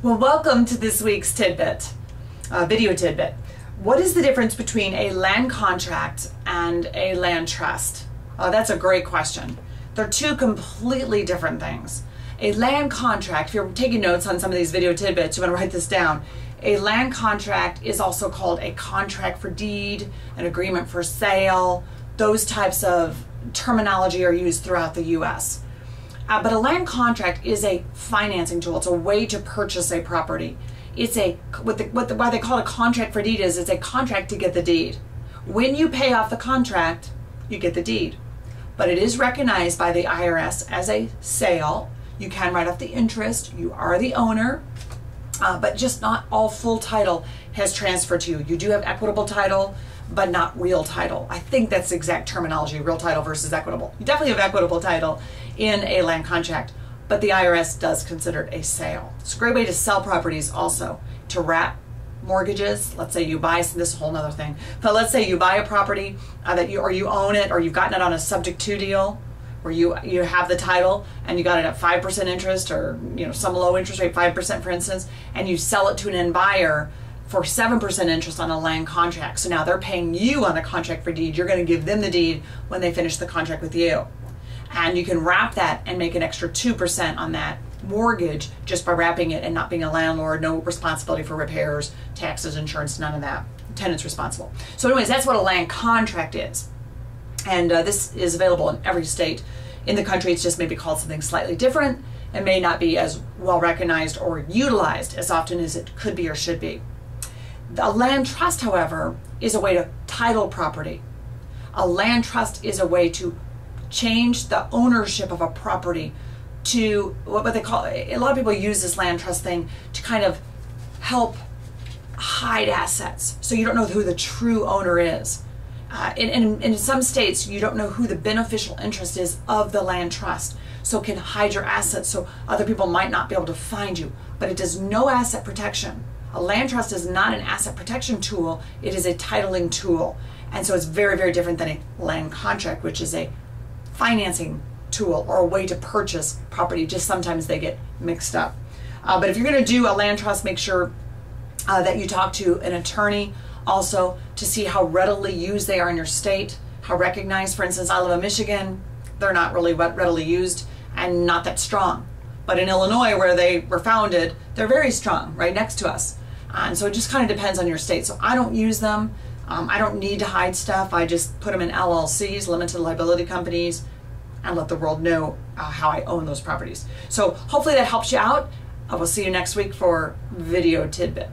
Well, welcome to this week's tidbit, video tidbit. What is the difference between a land contract and a land trust? That's a great question. They're two completely different things. A land contract, if you're taking notes on some of these video tidbits, you want to write this down. A land contract is also called a contract for deed, an agreement for sale. Those types of terminology are used throughout the U.S. But a land contract is a financing tool. It's a way to purchase a property. It's why they call it a contract for deed is it's a contract to get the deed. When you pay off the contract, you get the deed. But it is recognized by the IRS as a sale. You can write off the interest. You are the owner, but just not all full title has transferred to you. You do have equitable title, but not real title. I think that's the exact terminology, real title versus equitable. You definitely have equitable title in a land contract, but the IRS does consider it a sale. It's a great way to sell properties also, to wrap mortgages. Let's say you buy, this is a whole nother thing, but let's say you buy a property or you own it, or you've gotten it on a subject to deal, where you have the title and you got it at 5% interest, or some low interest rate, 5% for instance, and you sell it to an end buyer for 7% interest on a land contract. So now they're paying you on a contract for deed. You're going to give them the deed when they finish the contract with you. And you can wrap that and make an extra 2% on that mortgage just by wrapping it and not being a landlord, no responsibility for repairs, taxes, insurance, none of that. Tenant's responsible. So anyways, that's what a land contract is. And this is available in every state in the country. It's just maybe called something slightly different and may not be as well recognized or utilized as often as it could be or should be. A land trust, however, is a way to title property. A land trust is a way to change the ownership of a property to what they call, a lot of people use this land trust thing to kind of help hide assets. So you don't know who the true owner is. In some states, you don't know who the beneficial interest is of the land trust. So it can hide your assets so other people might not be able to find you. But it does no asset protection. A land trust is not an asset protection tool. It is a titling tool. And so it's very, very different than a land contract, which is a financing tool or a way to purchase property. Just sometimes they get mixed up. But if you're going to do a land trust, make sure that you talk to an attorney also to see how readily used they are in your state, how recognized. For instance, I live in Michigan. They're not really readily used and not that strong. But in Illinois, where they were founded, they're very strong, right next to us. And so it just kind of depends on your state. So I don't use them. I don't need to hide stuff. I just put them in LLCs, limited liability companies, and let the world know how I own those properties. So hopefully that helps you out. I will see you next week for video tidbit.